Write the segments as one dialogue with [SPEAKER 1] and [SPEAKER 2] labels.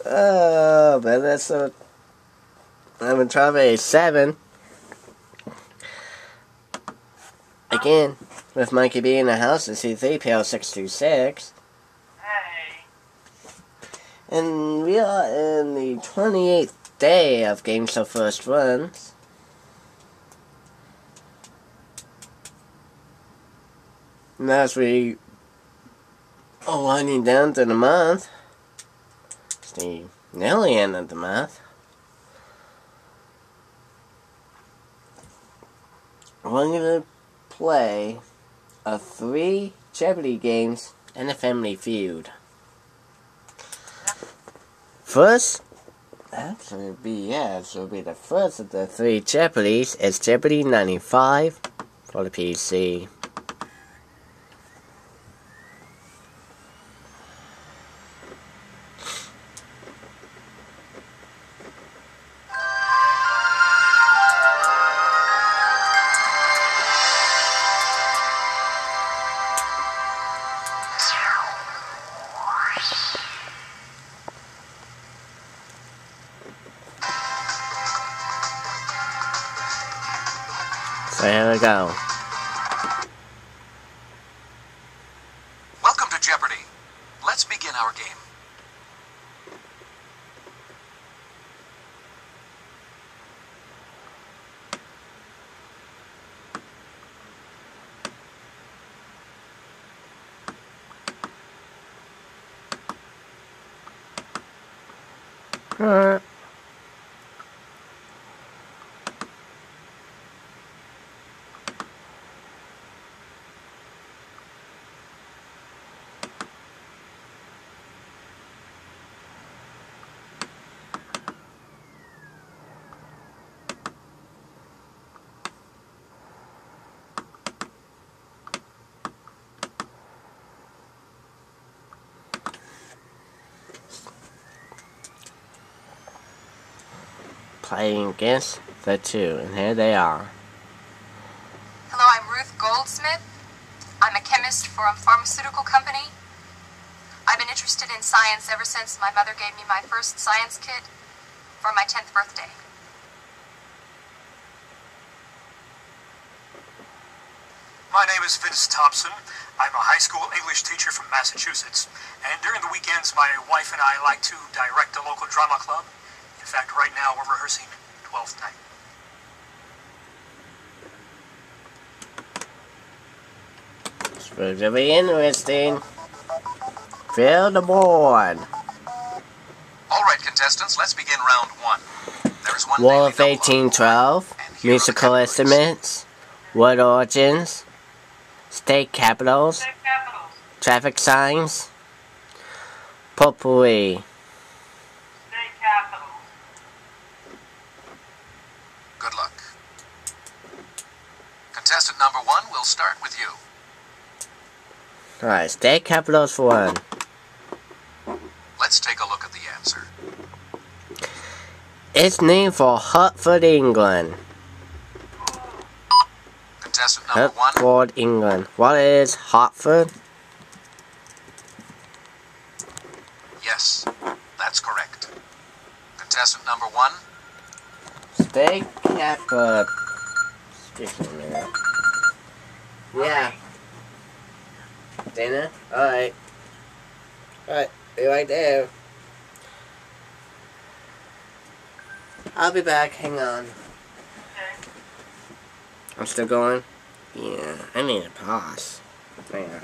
[SPEAKER 1] But that's I'm in Strawberry 7. Again, with Mikey B in the house and C3PL 626.
[SPEAKER 2] Hey.
[SPEAKER 1] And we are in the 28th day of Game Show First Runs. And as we are winding down to the month, it's the nearly end of the month. We're going to play 3 Jeopardy games and a Family Feud. First, it'll be the first of the 3 Jeopardys. It's Jeopardy 95 for the PC. So here we go.
[SPEAKER 3] Welcome to Jeopardy. Let's begin our game.
[SPEAKER 1] Playing against the 2, and here they are.
[SPEAKER 4] Hello, I'm Ruth Goldsmith. I'm a chemist for a pharmaceutical company. I've been interested in science ever since my mother gave me my first science kit for my 10th birthday.
[SPEAKER 5] My name is Vince Thompson. I'm a high school English teacher from Massachusetts. And during the weekends, my wife and I like to direct a local drama club. In fact, right now we're rehearsing 12th night.
[SPEAKER 1] It's going to be interesting. Fill the board.
[SPEAKER 3] All right, contestants, let's begin round 1. There is one
[SPEAKER 1] War
[SPEAKER 3] daily
[SPEAKER 1] of
[SPEAKER 3] double
[SPEAKER 1] 1812,
[SPEAKER 3] and here are the
[SPEAKER 1] musical
[SPEAKER 3] categories.
[SPEAKER 1] estimates, word origins, state capitals,
[SPEAKER 2] State capitals.
[SPEAKER 1] traffic signs, potpourri.
[SPEAKER 2] State capitals.
[SPEAKER 3] Good luck. Contestant number 1, we'll start with you.
[SPEAKER 1] Alright, state capitals for 1.
[SPEAKER 3] Let's take a look at the answer.
[SPEAKER 1] It's named for Hartford, England.
[SPEAKER 3] Contestant number 1,
[SPEAKER 1] Hartford, England. What is Hartford?
[SPEAKER 3] yes, that's correct. Contestant number 1,
[SPEAKER 1] State capital. Excuse me a minute. Yeah. Dana? Alright. Alright, be right there. I'll be back, hang on.
[SPEAKER 2] Okay.
[SPEAKER 1] I'm still going? Yeah, I need a pause. Hang on.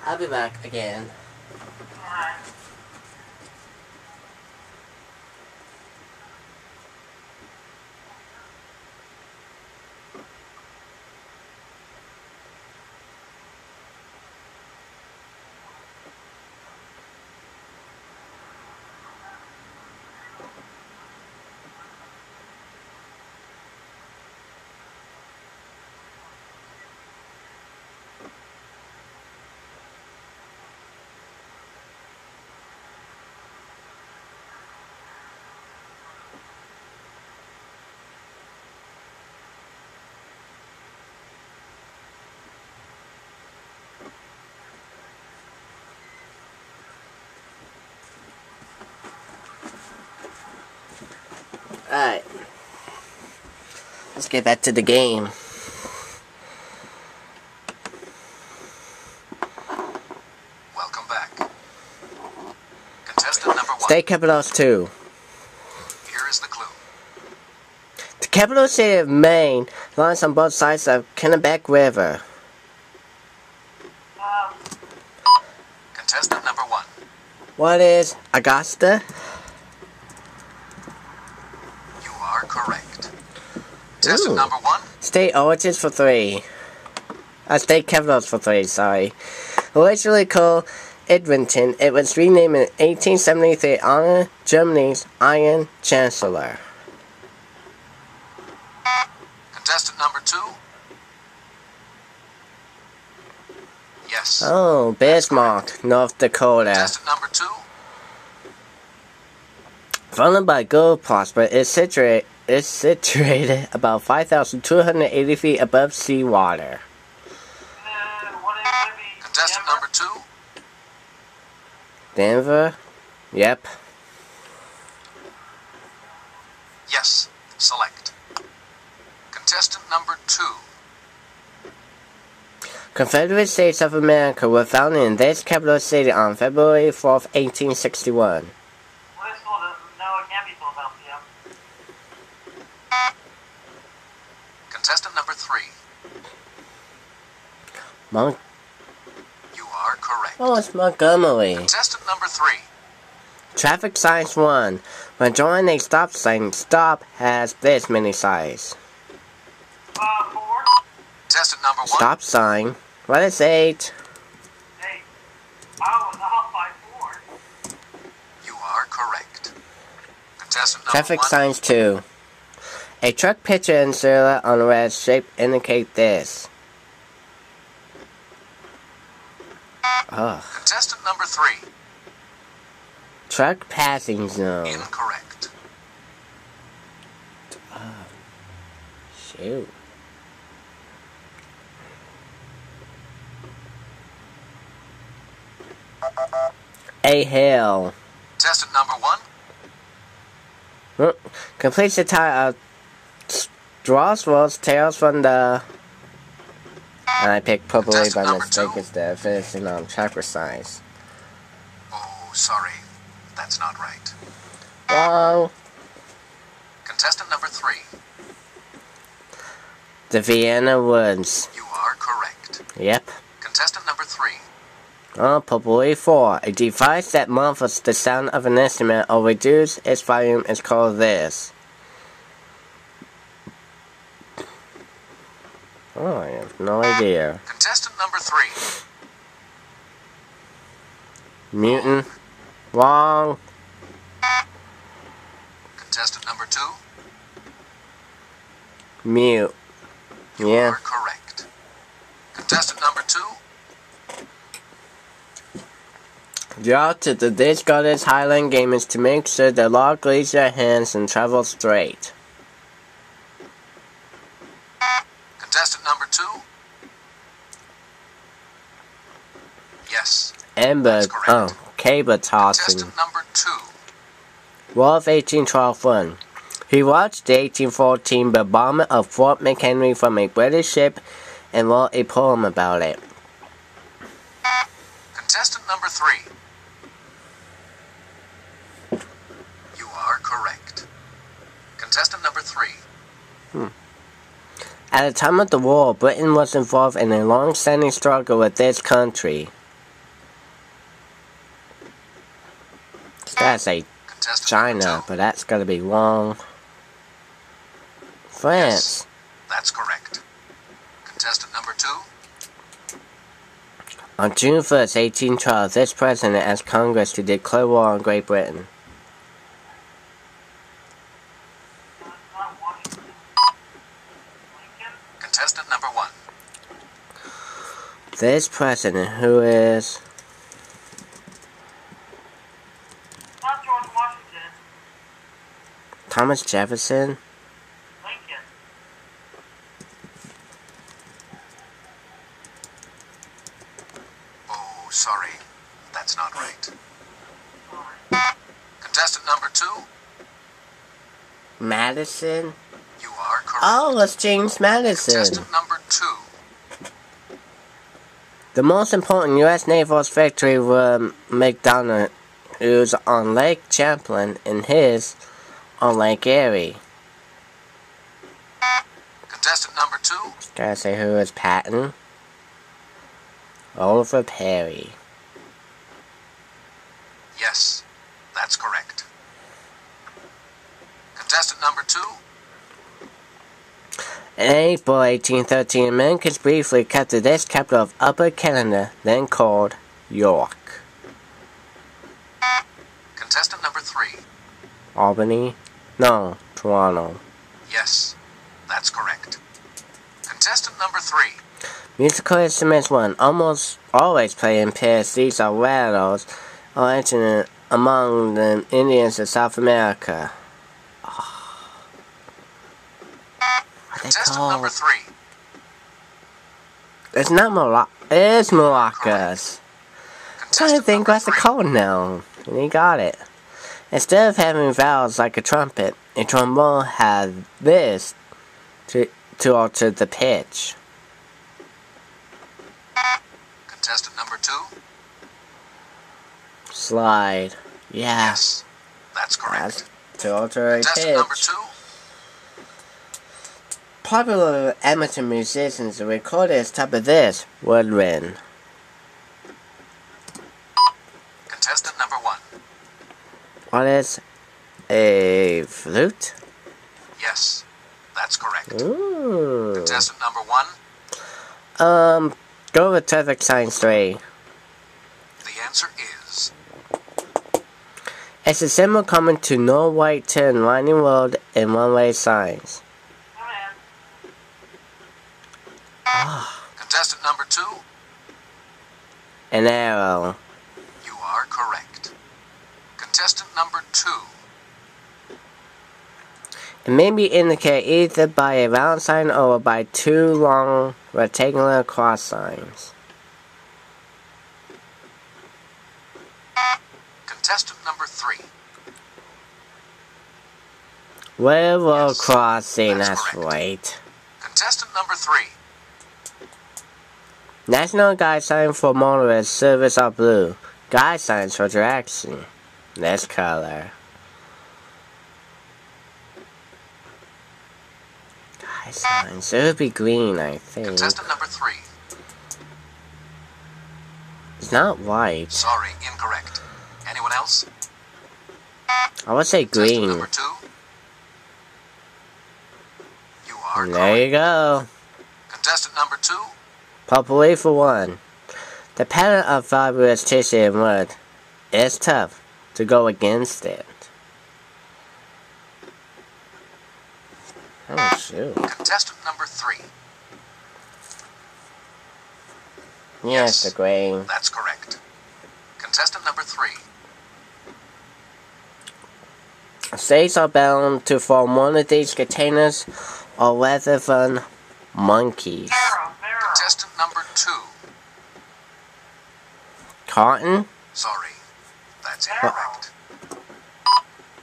[SPEAKER 1] I'll be back again.
[SPEAKER 2] Alright.
[SPEAKER 1] Alright. Let's get back to the game.
[SPEAKER 3] Welcome back. Contestant number 1.
[SPEAKER 1] State capitals 2.
[SPEAKER 3] Here is the clue.
[SPEAKER 1] The capital city of Maine lies on both sides of Kennebec River.
[SPEAKER 3] Contestant number 1.
[SPEAKER 1] What is Augusta?
[SPEAKER 3] You are correct. Contestant
[SPEAKER 1] Ooh.
[SPEAKER 3] number 1.
[SPEAKER 1] State origins for 3. State capitals for 3, sorry. Originally called Edmonton, it was renamed in 1873 to honor Germany's Iron Chancellor.
[SPEAKER 3] Contestant number 2. Yes.
[SPEAKER 1] Oh, Bismarck, North Dakota.
[SPEAKER 3] Contestant number 2.
[SPEAKER 1] Founded by gold prospect, it's situated about 5,280 feet above seawater.
[SPEAKER 2] What is it be?
[SPEAKER 3] Contestant
[SPEAKER 2] Denver?
[SPEAKER 3] number 2.
[SPEAKER 1] Denver? Yep.
[SPEAKER 3] Yes. Select. Contestant number 2.
[SPEAKER 1] Confederate States of America were founded in this capital city on February 4th, 1861.
[SPEAKER 2] What is school? No, it can't be Philadelphia.
[SPEAKER 3] Contestant number 3. You are correct.
[SPEAKER 1] Oh, it's Montgomery.
[SPEAKER 3] Contestant number 3.
[SPEAKER 1] Traffic signs 1. When drawing a stop sign, stop has this many signs.
[SPEAKER 2] 4.
[SPEAKER 3] Contestant number 1.
[SPEAKER 1] Stop sign. What is 8?
[SPEAKER 2] 8. I was off by 4.
[SPEAKER 3] You are correct. Contestant number
[SPEAKER 1] Traffic
[SPEAKER 3] 1.
[SPEAKER 1] signs 2. A truck picture and silhouette on a red shape indicate this. Ugh.
[SPEAKER 3] Contestant number 3.
[SPEAKER 1] Truck passing zone.
[SPEAKER 3] Incorrect.
[SPEAKER 1] Shoot. A hill.
[SPEAKER 3] Contestant number 1.
[SPEAKER 1] Completes the tie of Straswell's Tales from the... And I picked Purple Wave by mistake instead of finishing on traffic signs.
[SPEAKER 3] Oh, sorry. That's not right.
[SPEAKER 1] Wrong.
[SPEAKER 3] Contestant number 3.
[SPEAKER 1] The Vienna Woods.
[SPEAKER 3] You are correct.
[SPEAKER 1] Yep.
[SPEAKER 3] Contestant number 3.
[SPEAKER 1] Oh, Purple Wave 4. A device that muffles the sound of an instrument or reduces its volume is called this. Oh, I have no idea.
[SPEAKER 3] Contestant number 3.
[SPEAKER 1] Mutant. Wrong.
[SPEAKER 3] Contestant number 2.
[SPEAKER 1] Mute.
[SPEAKER 3] You
[SPEAKER 1] Yeah.
[SPEAKER 3] are correct. Contestant number 2.
[SPEAKER 1] The object of this Goddess Highland game is to make sure the log leaves your hands and travels straight.
[SPEAKER 3] Contestant number 2. Yes.
[SPEAKER 1] Ember.
[SPEAKER 3] That's correct.
[SPEAKER 1] Oh, cable tossing.
[SPEAKER 3] Contestant number 2.
[SPEAKER 1] War of 1812 1. He watched the 1814 bombardment of Fort McHenry from a British ship and wrote a poem about it.
[SPEAKER 3] Contestant number 3. You are correct. Contestant number 3.
[SPEAKER 1] At the time of the war, Britain was involved in a long-standing struggle with this country. gotta say
[SPEAKER 3] Contestant
[SPEAKER 1] China,
[SPEAKER 3] number 2.
[SPEAKER 1] but that's gotta be wrong. France.
[SPEAKER 3] Yes, that's correct. Contestant number 2.
[SPEAKER 1] On June 1st, 1812, this president asked Congress to declare war on Great Britain.
[SPEAKER 2] Not Washington. Lincoln.
[SPEAKER 3] Contestant number 1.
[SPEAKER 1] This president, who is
[SPEAKER 2] Not George Washington.
[SPEAKER 1] Thomas Jefferson,
[SPEAKER 2] Lincoln.
[SPEAKER 3] Oh, sorry. That's not right.
[SPEAKER 2] Sorry.
[SPEAKER 3] Contestant number 2.
[SPEAKER 1] Madison.
[SPEAKER 3] You are correct.
[SPEAKER 1] Oh, it's James Madison.
[SPEAKER 3] Contestant number 2.
[SPEAKER 1] The most important U.S. naval victory was McDonough, who's on Lake Champlain, and his on Lake Erie.
[SPEAKER 3] Contestant number 2.
[SPEAKER 1] Gotta say who is Patton? Oliver Perry.
[SPEAKER 3] Yes, that's correct. Contestant number 2.
[SPEAKER 1] In April 1813, Americans briefly captured this capital of Upper Canada, then called York.
[SPEAKER 3] Contestant number 3.
[SPEAKER 1] Albany? No, Toronto.
[SPEAKER 3] Yes, that's correct. Contestant number 3.
[SPEAKER 1] Musical instruments one almost always play in pairs. These are rattles, originating among the Indians of South America.
[SPEAKER 3] Contestant number 3.
[SPEAKER 1] It's not it is maracas. I'm trying to think what's it called now. And he got it. Instead of having vowels like a trumpet, a trombone has this to alter the pitch.
[SPEAKER 3] Contestant number 2.
[SPEAKER 1] Slide. Yeah.
[SPEAKER 3] Yes, that's correct.
[SPEAKER 1] That's to alter a
[SPEAKER 3] Contestant number
[SPEAKER 1] pitch.
[SPEAKER 3] 2.
[SPEAKER 1] Popular amateur musicians record as type of this woodwind.
[SPEAKER 3] Contestant number 1.
[SPEAKER 1] What is a flute?
[SPEAKER 3] Yes, that's correct.
[SPEAKER 1] Ooh.
[SPEAKER 3] Contestant number 1.
[SPEAKER 1] Go with traffic sign 3.
[SPEAKER 3] The answer is
[SPEAKER 1] It's a symbol common to no white turn, winding road, and one-way signs.
[SPEAKER 3] contestant number 2.
[SPEAKER 1] An arrow.
[SPEAKER 3] You are correct. Contestant number 2.
[SPEAKER 1] It may be indicated either by a round sign or by two long rectangular cross signs.
[SPEAKER 3] Contestant number 3.
[SPEAKER 1] Railroad
[SPEAKER 3] Yes,
[SPEAKER 1] crossing,
[SPEAKER 3] that's
[SPEAKER 1] that's
[SPEAKER 3] correct.
[SPEAKER 1] right.
[SPEAKER 3] Contestant number 3.
[SPEAKER 1] National guide sign for motorists, service are blue. Guide signs for direction. This color. Guide signs. It would be green, I think.
[SPEAKER 3] Contestant number 3.
[SPEAKER 1] It's not white.
[SPEAKER 3] Sorry, incorrect. Anyone else?
[SPEAKER 1] I would say
[SPEAKER 3] Contestant
[SPEAKER 1] green.
[SPEAKER 3] number 2. You are
[SPEAKER 1] There
[SPEAKER 3] correct.
[SPEAKER 1] you go.
[SPEAKER 3] Contestant number 2.
[SPEAKER 1] Populi for one. The pattern of fibrous tissue and wood is tough to go against it. Oh shoot.
[SPEAKER 3] Contestant number 3.
[SPEAKER 1] Yes, the grain.
[SPEAKER 3] That's correct. Contestant number 3.
[SPEAKER 1] States are bound to form one of these containers or rather than monkeys.
[SPEAKER 2] Barrow.
[SPEAKER 3] Contestant number 2.
[SPEAKER 1] Cotton?
[SPEAKER 3] Sorry, that's incorrect.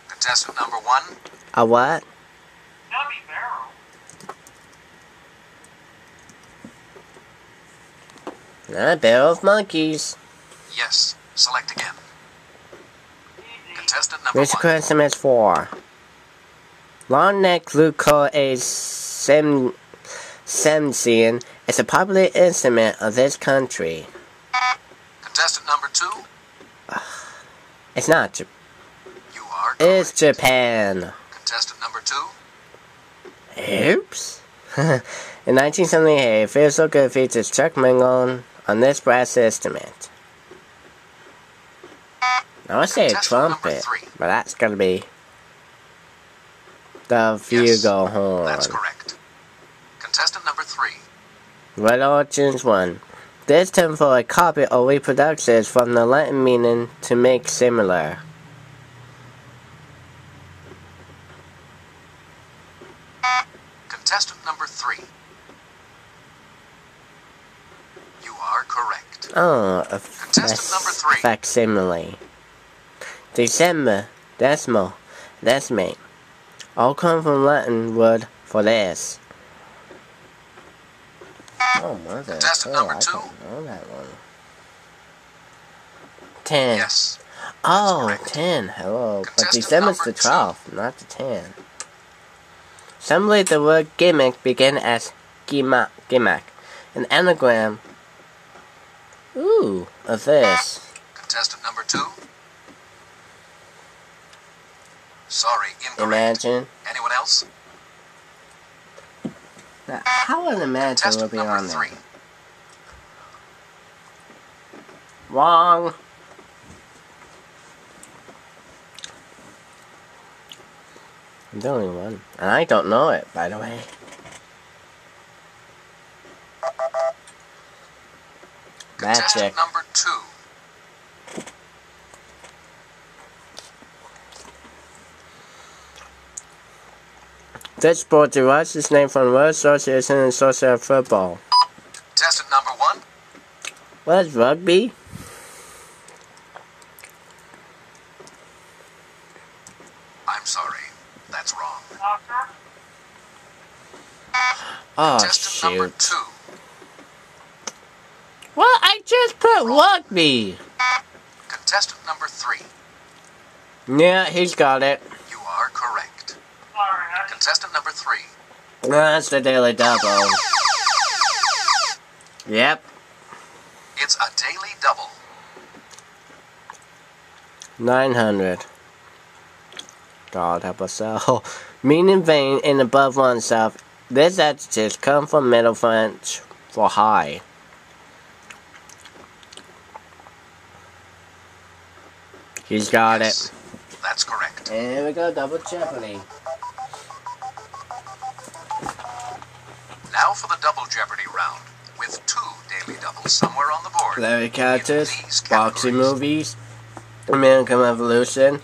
[SPEAKER 3] Contestant number 1.
[SPEAKER 1] A what?
[SPEAKER 2] Gotta be Barrow.
[SPEAKER 1] A barrel of monkeys.
[SPEAKER 3] Yes, select again.
[SPEAKER 2] Easy.
[SPEAKER 3] Contestant number
[SPEAKER 1] Musical
[SPEAKER 3] 1.
[SPEAKER 1] instruments 4. Long neck flute called a semsian is a popular instrument of this country.
[SPEAKER 3] Contestant number 2.
[SPEAKER 1] It's not is Japan.
[SPEAKER 3] Contestant number 2.
[SPEAKER 1] Oops. In 1978, It Feels So Good features Chuck Mingle on this brass instrument. I would say a trumpet, but that's gonna be the flugelhorn.
[SPEAKER 3] That's correct. Contestant number 3.
[SPEAKER 1] Red Origins 1. This term for a copy or reproduction is from the Latin meaning to make similar.
[SPEAKER 3] Contestant number 3. You are correct.
[SPEAKER 1] Oh,
[SPEAKER 3] Contestant number 3.
[SPEAKER 1] facsimile. December, decimal, decimate. All come from Latin word for this. Oh, mother.
[SPEAKER 3] Contestant number 2.
[SPEAKER 1] I don't know that one. 10.
[SPEAKER 3] Yes.
[SPEAKER 1] Oh,
[SPEAKER 3] correct.
[SPEAKER 1] 10. Hello. But
[SPEAKER 3] Contestant
[SPEAKER 1] December's
[SPEAKER 3] number
[SPEAKER 1] the 12th, not the 10. Some believe the word gimmick began as gimmick, an anagram. Ooh, of this.
[SPEAKER 3] Contestant number 2. Sorry, incorrect.
[SPEAKER 1] Imagine.
[SPEAKER 3] Anyone else?
[SPEAKER 1] Now, how would imagine will
[SPEAKER 3] Contestant
[SPEAKER 1] be
[SPEAKER 3] number
[SPEAKER 1] on
[SPEAKER 3] 3.
[SPEAKER 1] there? Wrong. I'm the only one. And I don't know it, by the way.
[SPEAKER 3] Contestant
[SPEAKER 1] Magic.
[SPEAKER 3] number 2.
[SPEAKER 1] This sport derives its name from the World Association and Social of Football.
[SPEAKER 3] Contestant number 1.
[SPEAKER 1] What is rugby?
[SPEAKER 3] I'm sorry. That's wrong.
[SPEAKER 2] Doctor?
[SPEAKER 1] Oh,
[SPEAKER 3] Contestant number
[SPEAKER 1] shoot.
[SPEAKER 3] 2.
[SPEAKER 1] Well, I just put rugby.
[SPEAKER 3] Contestant number 3.
[SPEAKER 1] Yeah, he's got it.
[SPEAKER 3] You are correct.
[SPEAKER 2] Sorry, I
[SPEAKER 3] Contestant number 3.
[SPEAKER 1] That's the Daily Double. Yep.
[SPEAKER 3] It's a daily double.
[SPEAKER 1] 900. God help us all. Meaning vain and above oneself. This adjective comes from Middle French for high. He's got
[SPEAKER 3] Yes,
[SPEAKER 1] it.
[SPEAKER 3] that's correct.
[SPEAKER 1] And here we go, double Jeopardy.
[SPEAKER 3] Now for the double Jeopardy round, with 2 daily doubles somewhere on the board.
[SPEAKER 1] Larry characters,
[SPEAKER 3] in these
[SPEAKER 1] boxing
[SPEAKER 3] categories.
[SPEAKER 1] movies, American Revolution,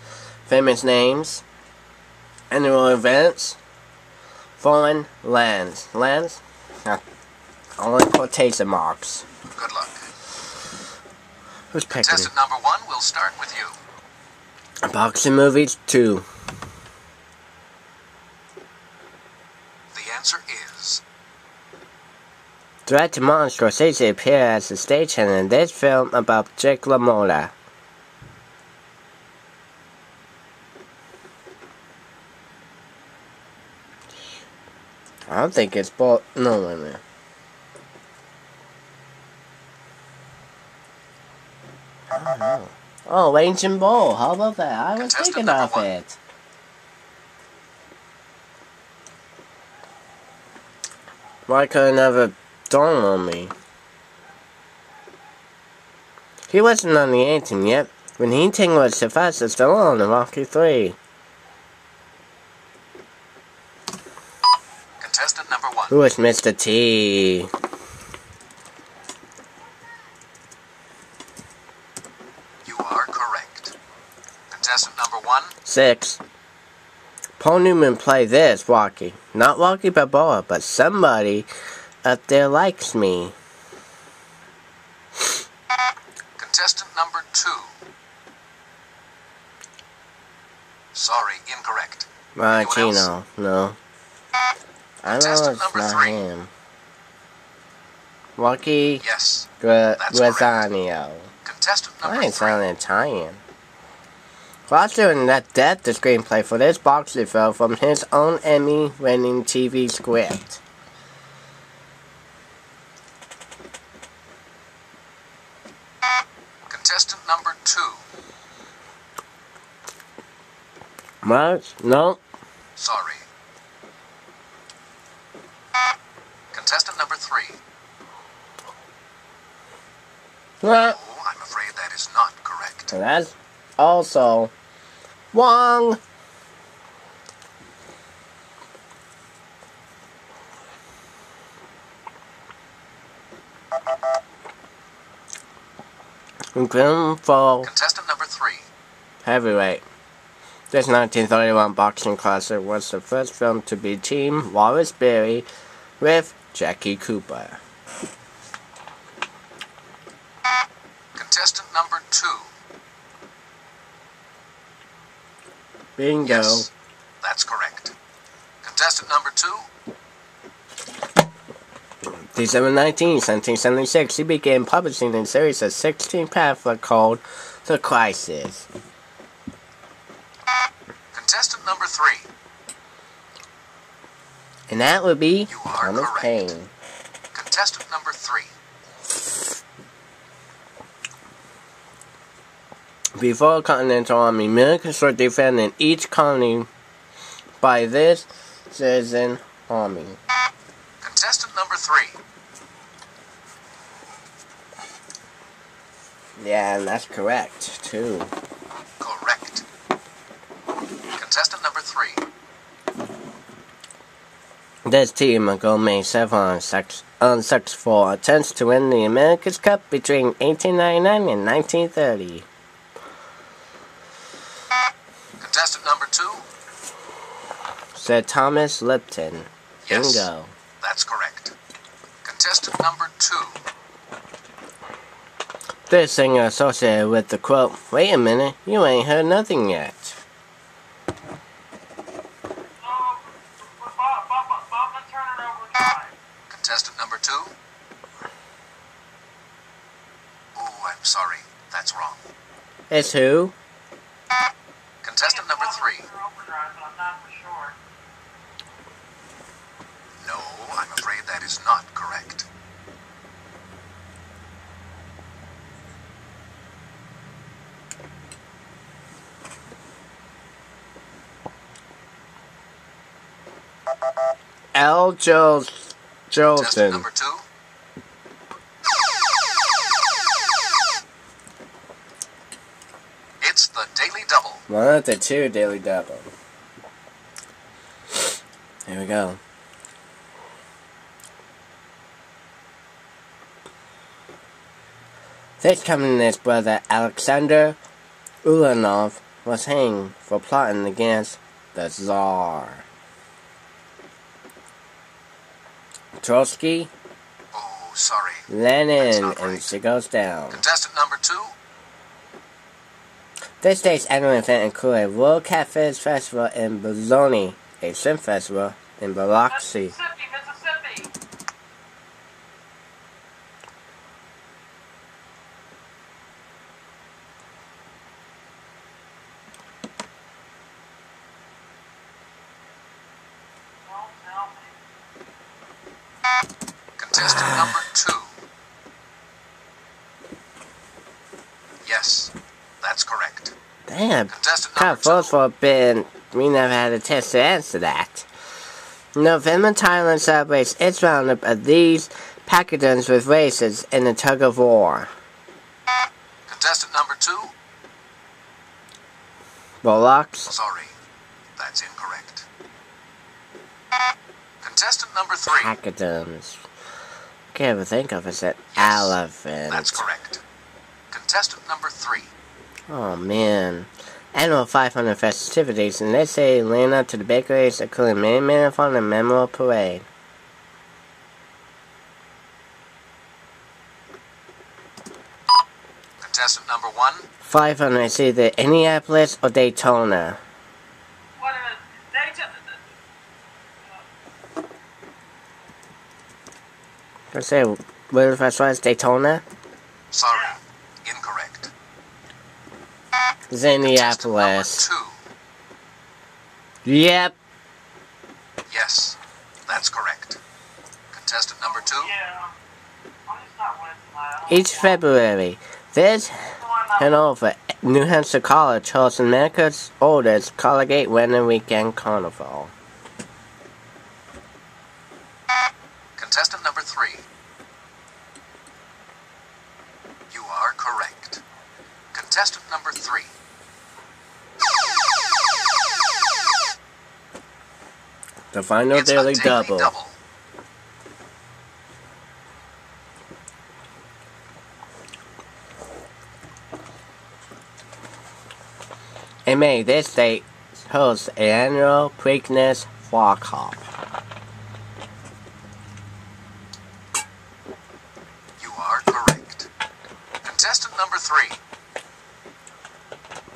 [SPEAKER 1] famous names, annual events, foreign lands. Lands? Only quotation marks.
[SPEAKER 3] Good luck.
[SPEAKER 1] Who's picking?
[SPEAKER 3] Contestant number 1, we'll start with you.
[SPEAKER 1] Boxing movies 2.
[SPEAKER 3] The answer is
[SPEAKER 1] Director Martin Scorsese appeared as a stagehand in this film about Jake LaMotta. I don't think it's both. No, wait a minute. I don't know. Oh, Ancient Bowl. How about that? I was
[SPEAKER 3] Contestant
[SPEAKER 1] thinking
[SPEAKER 3] number
[SPEAKER 1] of
[SPEAKER 3] 1.
[SPEAKER 1] it. Why couldn't it never dawn on me? He wasn't on the A-Team yet when he tingled Sylvester Stallone in Rocky 3.
[SPEAKER 3] contestant number 1.
[SPEAKER 1] Who is Mr. T?
[SPEAKER 3] You are correct. Contestant number 1.
[SPEAKER 1] 6. Paul Newman played this, Rocky. Not Rocky Balboa, but somebody up there likes me.
[SPEAKER 3] Contestant number 2. Sorry, incorrect.
[SPEAKER 1] Chino, no. I know
[SPEAKER 3] Contestant
[SPEAKER 1] it's
[SPEAKER 3] number
[SPEAKER 1] not
[SPEAKER 3] 3.
[SPEAKER 1] him. Rocky
[SPEAKER 3] Yes, that's
[SPEAKER 1] Guadagnino.
[SPEAKER 3] contestant
[SPEAKER 1] I
[SPEAKER 3] number
[SPEAKER 1] ain't
[SPEAKER 3] 3.
[SPEAKER 1] sounding Italian. Foster and that the screenplay for this boxing film from his own Emmy-winning TV script.
[SPEAKER 3] Contestant number 2.
[SPEAKER 1] What? No.
[SPEAKER 3] Sorry. Contestant number 3.
[SPEAKER 1] What?
[SPEAKER 3] Oh, I'm afraid that is not correct.
[SPEAKER 1] And that's also wrong. Grimfall
[SPEAKER 3] Contestant number 3.
[SPEAKER 1] Heavyweight. This 1931 boxing classic was the first film to be Team Wallace Berry with Jackie Cooper.
[SPEAKER 3] Contestant number 2.
[SPEAKER 1] Bingo.
[SPEAKER 3] Yes, that's correct. Contestant number 2.
[SPEAKER 1] December 19, 1776, he began publishing a series of 16 pamphlets called The Crisis.
[SPEAKER 3] Contestant number 3.
[SPEAKER 1] And that would be
[SPEAKER 3] You are
[SPEAKER 1] Thomas
[SPEAKER 3] correct.
[SPEAKER 1] Paine.
[SPEAKER 3] Contestant number 3.
[SPEAKER 1] Before the Continental Army, Americans were defending each colony by this citizen army.
[SPEAKER 3] Contestant number 3.
[SPEAKER 1] Yeah, and that's correct, too.
[SPEAKER 3] Correct. Contestant number 3.
[SPEAKER 1] This team ago made several unsuccessful attempts to win the America's Cup between 1899 and 1930.
[SPEAKER 3] Contestant number 2.
[SPEAKER 1] Sir Thomas Lipton.
[SPEAKER 3] Yes,
[SPEAKER 1] Bingo.
[SPEAKER 3] that's correct. Contestant number 2.
[SPEAKER 1] This singer associated with the quote, "Wait a minute, you ain't heard nothing yet."
[SPEAKER 2] Bob and turn it over time.
[SPEAKER 3] Contestant number 2. Oh, I'm sorry. That's wrong.
[SPEAKER 1] It's who?
[SPEAKER 3] Contestant number 3.
[SPEAKER 2] Overdrive, but I'm not for sure.
[SPEAKER 3] No, I'm afraid that is not correct.
[SPEAKER 1] L.
[SPEAKER 3] Contestant
[SPEAKER 1] Jolson.
[SPEAKER 3] number 2. It's the Daily Double.
[SPEAKER 1] One of the two Daily Double. Here we go. This communist brother Alexander Ulanov was hanged for plotting against the Tsar. Trotsky,
[SPEAKER 3] Oh, sorry.
[SPEAKER 1] Lenin,
[SPEAKER 3] not
[SPEAKER 1] and
[SPEAKER 3] right.
[SPEAKER 1] she goes down.
[SPEAKER 3] Contestant number 2.
[SPEAKER 1] This day's annual event included a World Catfish Festival in Bologna, a shrimp festival in Biloxi.
[SPEAKER 2] Mississippi, Mississippi. Don't tell me.
[SPEAKER 3] Contestant number 2. Yes, that's correct.
[SPEAKER 1] Damn,
[SPEAKER 3] Contestant
[SPEAKER 1] kind
[SPEAKER 3] number
[SPEAKER 1] of close
[SPEAKER 3] 2.
[SPEAKER 1] for a bit, and we never had a chance to answer that. November, Thailand celebrates its roundup of these pachyderms with races in the tug of war.
[SPEAKER 3] Contestant number 2.
[SPEAKER 1] Bollocks,
[SPEAKER 3] Sorry, that's incorrect. Contestant number 3.
[SPEAKER 1] pachyderms. Can't even think of it.
[SPEAKER 3] Yes,
[SPEAKER 1] Elephant.
[SPEAKER 3] That's correct. Contestant number 3.
[SPEAKER 1] Oh man. Annual 500 festivities in this city leading up to the big race, including many marathon and memorable parade.
[SPEAKER 3] Contestant number 1.
[SPEAKER 1] 500 is either Indianapolis or Daytona.
[SPEAKER 2] Wait a minute.
[SPEAKER 1] Let's say, what if that's right? Daytona?
[SPEAKER 3] Sorry, incorrect.
[SPEAKER 1] It's
[SPEAKER 3] Contestant
[SPEAKER 1] Indianapolis.
[SPEAKER 3] number 2.
[SPEAKER 1] Yep.
[SPEAKER 3] Yes, that's correct. Contestant number 2.
[SPEAKER 2] Yeah. I'm just not winning tonight.
[SPEAKER 1] Each February, there's Hanover New Hampshire College hosts America's oldest Collegiate Winter Weekend Carnival.
[SPEAKER 3] Contestant number 3. You are correct. Contestant number 3.
[SPEAKER 1] The final
[SPEAKER 3] It's
[SPEAKER 1] daily
[SPEAKER 3] a daily
[SPEAKER 1] double.
[SPEAKER 3] double.
[SPEAKER 1] In May, this state hosts an annual Preakness Flock Hop.
[SPEAKER 3] You are correct. Contestant number 3.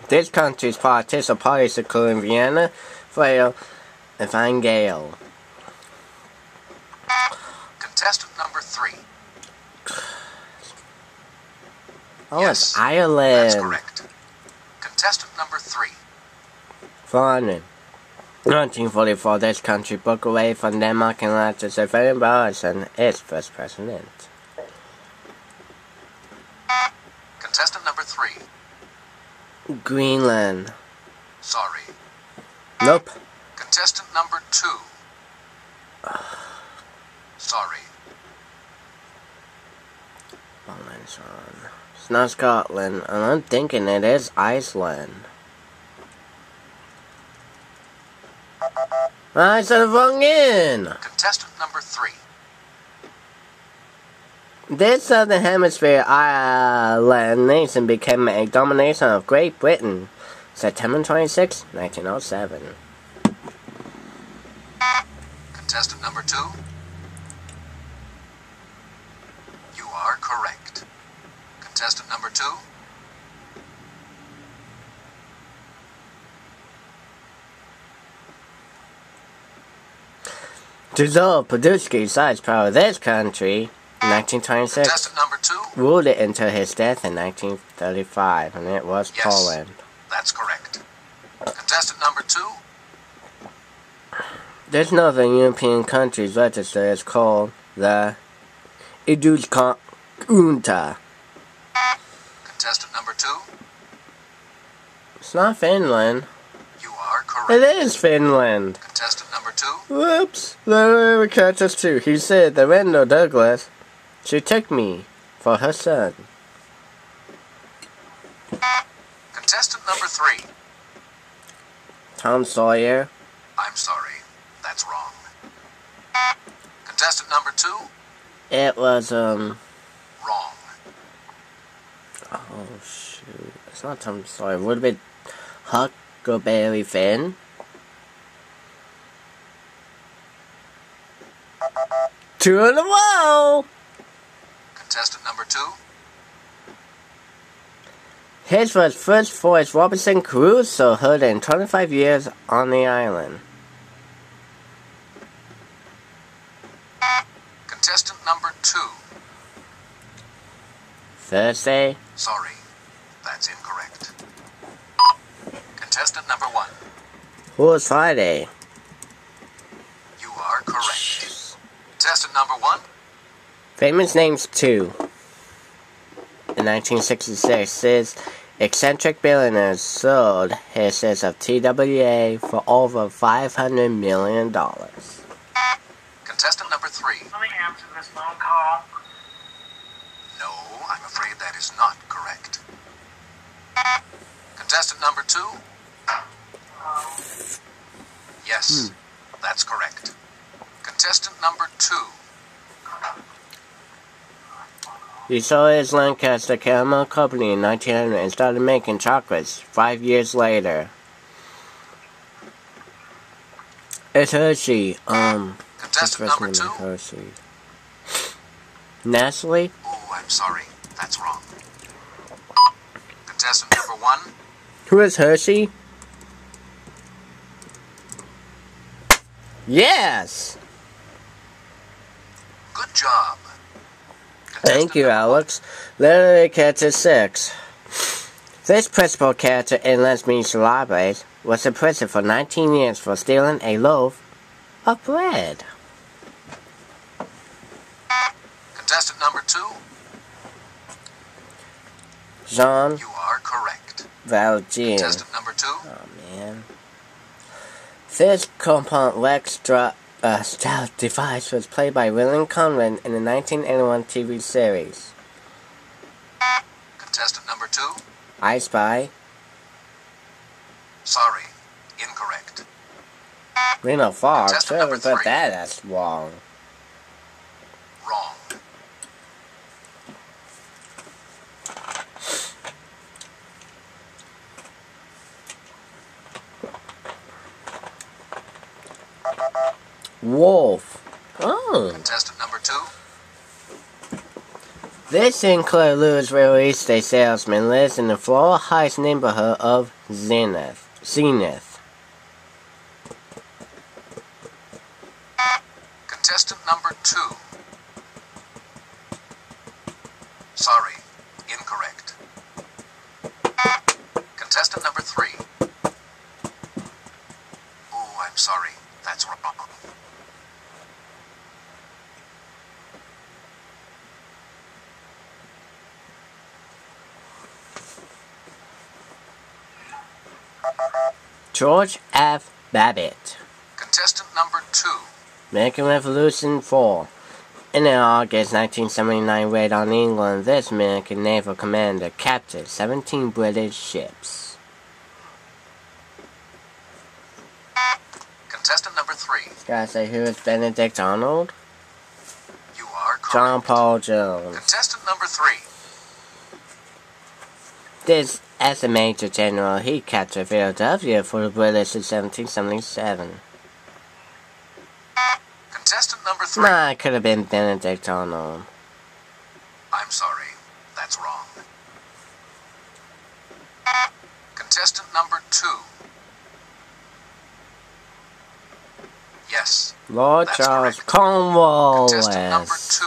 [SPEAKER 1] This country's politics are parties including Vienna, Frail, and Fine Gael.
[SPEAKER 3] Contestant number 3.
[SPEAKER 1] Oh,
[SPEAKER 3] Yes,
[SPEAKER 1] it's Ireland.
[SPEAKER 3] That's correct. Contestant number 3.
[SPEAKER 1] Founded. 1944, this country broke away from Denmark and elected Sir William Barson its first president.
[SPEAKER 3] Contestant number 3.
[SPEAKER 1] Greenland.
[SPEAKER 3] Sorry.
[SPEAKER 1] Nope.
[SPEAKER 3] Contestant number 2. Sorry.
[SPEAKER 1] It's not Scotland, and I'm thinking it is Iceland. I said the wrong end!
[SPEAKER 3] Contestant number 3.
[SPEAKER 1] This Southern Hemisphere island nation became a domination of Great Britain, September 26, 1907.
[SPEAKER 3] Contestant number 2. You are correct. Contestant number 2.
[SPEAKER 1] Dzor Podolsky sized power of this country in 1926.
[SPEAKER 3] Contestant number 2.
[SPEAKER 1] Ruled it until his death in 1935, and it was
[SPEAKER 3] Yes.
[SPEAKER 1] Poland.
[SPEAKER 3] That's correct. Contestant number 2.
[SPEAKER 1] This Northern European country's register is called the Iduskunta.
[SPEAKER 3] Contestant number 2.
[SPEAKER 1] It's not Finland.
[SPEAKER 3] You are correct.
[SPEAKER 1] It is Finland.
[SPEAKER 3] Contestant number 2.
[SPEAKER 1] Whoops. Let me catch us too. He said that Wendell Douglas, she took me for her son.
[SPEAKER 3] Contestant number 3.
[SPEAKER 1] Tom Sawyer.
[SPEAKER 3] I'm sorry. That's wrong. Contestant number 2.
[SPEAKER 1] It was,
[SPEAKER 3] Wrong.
[SPEAKER 1] oh shoot. It's not Tom Sawyer. Would have been Huckleberry Finn. Two in a row!
[SPEAKER 3] Contestant number 2.
[SPEAKER 1] His was first voice Robinson Crusoe heard in 25 years on the island.
[SPEAKER 3] Contestant number 2.
[SPEAKER 1] Thursday.
[SPEAKER 3] Sorry. That's incorrect. Contestant number 1.
[SPEAKER 1] Who was Friday?
[SPEAKER 3] You are correct. Contestant number 1.
[SPEAKER 1] Famous names 2. In 1966, this eccentric billionaire sold his shares of TWA for over $500 million.
[SPEAKER 3] Contestant number 3.
[SPEAKER 2] Let me answer this phone call.
[SPEAKER 3] No, I'm afraid that is not correct. Contestant number 2. Yes, that's correct. Contestant number 2.
[SPEAKER 1] He sold his Lancaster Caramel Company in 1900 and started making chocolates 5 years later. It's Hershey.
[SPEAKER 3] Contestant number 2.
[SPEAKER 1] Hershey. Nestle?
[SPEAKER 3] Oh, I'm sorry. That's wrong. Contestant number 1.
[SPEAKER 1] Who is Hershey? Yes!
[SPEAKER 3] Good job.
[SPEAKER 1] Thank you, Alex. Literary character 6. This principal character in Les Mis Libraries was in prison for 19 years for stealing a loaf of bread.
[SPEAKER 3] Contestant number 2.
[SPEAKER 1] Jean
[SPEAKER 3] You are correct.
[SPEAKER 1] Valjean.
[SPEAKER 3] Contestant number 2.
[SPEAKER 1] Oh man. This compound Lex stealth device was played by William Conrad in the 1981 TV series.
[SPEAKER 3] Contestant number 2.
[SPEAKER 1] I Spy.
[SPEAKER 3] Sorry, incorrect.
[SPEAKER 1] Reno Fox.
[SPEAKER 3] Contestant
[SPEAKER 1] Sure,
[SPEAKER 3] number
[SPEAKER 1] but
[SPEAKER 3] 3.
[SPEAKER 1] that's wrong.
[SPEAKER 3] Wrong.
[SPEAKER 1] Wolf. Oh.
[SPEAKER 3] Contestant number 2.
[SPEAKER 1] This Sinclair Lewis real estate salesman lives in the Floral Heights neighborhood of Zenith.
[SPEAKER 3] Contestant number 2. Sorry, incorrect. Contestant number 3. Oh, I'm sorry. That's wrong.
[SPEAKER 1] George F. Babbitt.
[SPEAKER 3] Contestant number 2.
[SPEAKER 1] American Revolution 4. In an August 1979 raid on England, this American naval commander captured 17 British ships.
[SPEAKER 3] Contestant number 3.
[SPEAKER 1] Gotta say, who is Benedict Arnold?
[SPEAKER 3] You are correct.
[SPEAKER 1] John Paul Jones.
[SPEAKER 3] Contestant number 3.
[SPEAKER 1] This, as a Major General, he captured Philadelphia for the British in 1777.
[SPEAKER 3] Contestant number 3.
[SPEAKER 1] Nah, it could have been Benedict Arnold.
[SPEAKER 3] I'm sorry. That's wrong. Contestant number 2. Yes.
[SPEAKER 1] Lord
[SPEAKER 3] That's
[SPEAKER 1] Charles
[SPEAKER 3] correct. Contestant number
[SPEAKER 1] Cornwallis.
[SPEAKER 3] 2.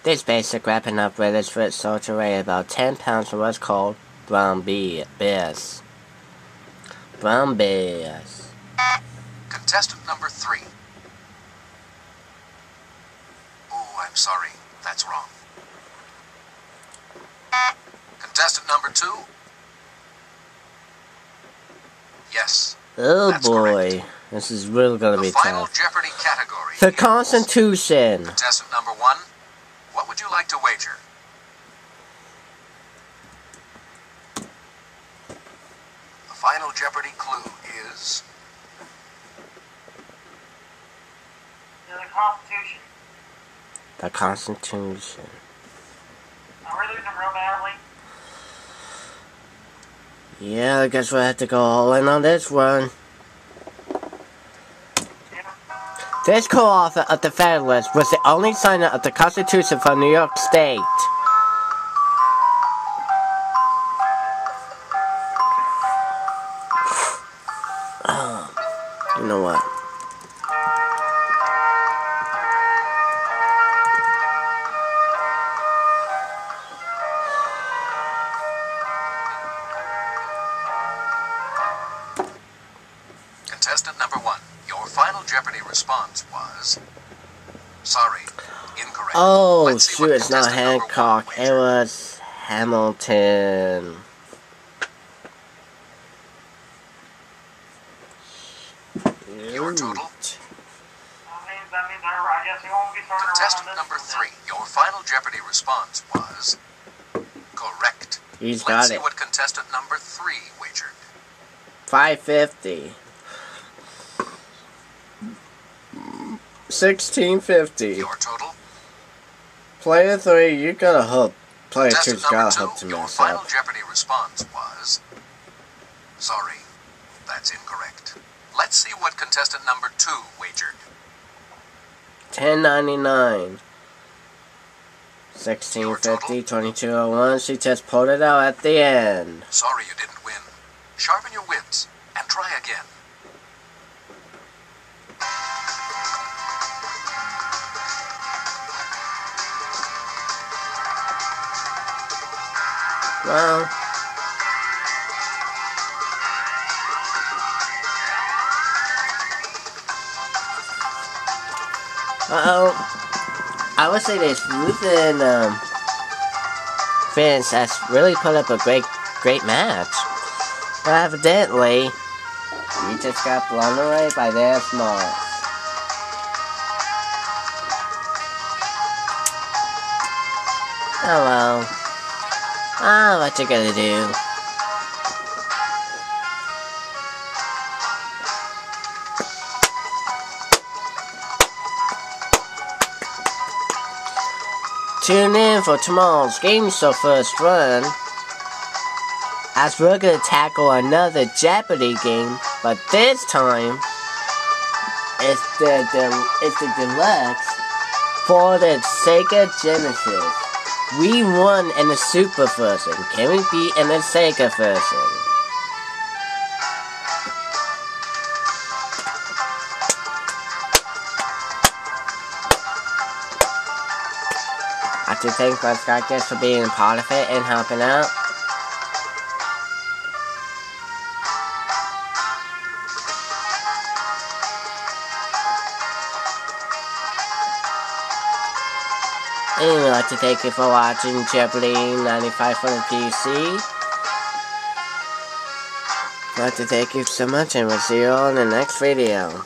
[SPEAKER 1] This basic weapon of British foot soldier weighed about 10 pounds and was called brown bears. Brown bears.
[SPEAKER 3] Contestant number 3. Oh, I'm sorry. That's wrong. Contestant number 2. Yes.
[SPEAKER 1] Oh
[SPEAKER 3] That's
[SPEAKER 1] boy,
[SPEAKER 3] correct.
[SPEAKER 1] this is really gonna
[SPEAKER 3] The
[SPEAKER 1] be
[SPEAKER 3] final
[SPEAKER 1] tough.
[SPEAKER 3] Jeopardy category
[SPEAKER 1] The
[SPEAKER 3] is
[SPEAKER 1] Constitution.
[SPEAKER 3] Contestant number 1. What would you like to wager? The final Jeopardy clue is
[SPEAKER 2] The Constitution.
[SPEAKER 1] The Constitution.
[SPEAKER 2] Are we losing real badly?
[SPEAKER 1] Yeah, I guess we'll have to go all in on this one. This co-author of the Federalist was the only signer of the Constitution for New York State. You know what?
[SPEAKER 3] contestant number 1. Your final Jeopardy response was sorry, incorrect.
[SPEAKER 1] Oh,
[SPEAKER 3] Let's see
[SPEAKER 1] shoot,
[SPEAKER 3] what
[SPEAKER 1] it's not
[SPEAKER 3] contestant number 1
[SPEAKER 1] Hancock. It
[SPEAKER 3] wagered.
[SPEAKER 1] was Hamilton.
[SPEAKER 3] Your total?
[SPEAKER 2] That means I guess he won't be starting around
[SPEAKER 3] Contestant
[SPEAKER 2] this
[SPEAKER 3] number
[SPEAKER 2] one
[SPEAKER 3] 3. Your final Jeopardy response was correct.
[SPEAKER 1] He's
[SPEAKER 3] Let's
[SPEAKER 1] got
[SPEAKER 3] see
[SPEAKER 1] it.
[SPEAKER 3] what contestant number 3 wagered.
[SPEAKER 1] 550. 1650.
[SPEAKER 3] Your total?
[SPEAKER 1] Player 3, you gotta hope. Player 2's
[SPEAKER 3] Contestant number
[SPEAKER 1] gotta hope to
[SPEAKER 3] 2. Your
[SPEAKER 1] mess
[SPEAKER 3] final
[SPEAKER 1] up.
[SPEAKER 3] Jeopardy response was sorry, that's incorrect. Let's see what contestant number 2 wagered.
[SPEAKER 1] 1099. 1650, 2201. She just pulled it out at the end.
[SPEAKER 3] Sorry you didn't win. Sharpen your wits and try again.
[SPEAKER 1] Well, I would say this. Within Vince has really put up a great match. But evidently, he just got blown away by their smarts. Oh well. Ah, what you gonna do? Tune in for tomorrow's Game Show first run, as we're gonna tackle another Jeopardy game, but this time it's the deluxe for the Sega Genesis. We won in the Super version. Can we beat in the Sega version? I have to thank my Skype guests for being a part of it and helping out. And I'd like to thank you for watching Jeopardy 95 for the PC. I'd like to thank you so much, and we'll see you all in the next video.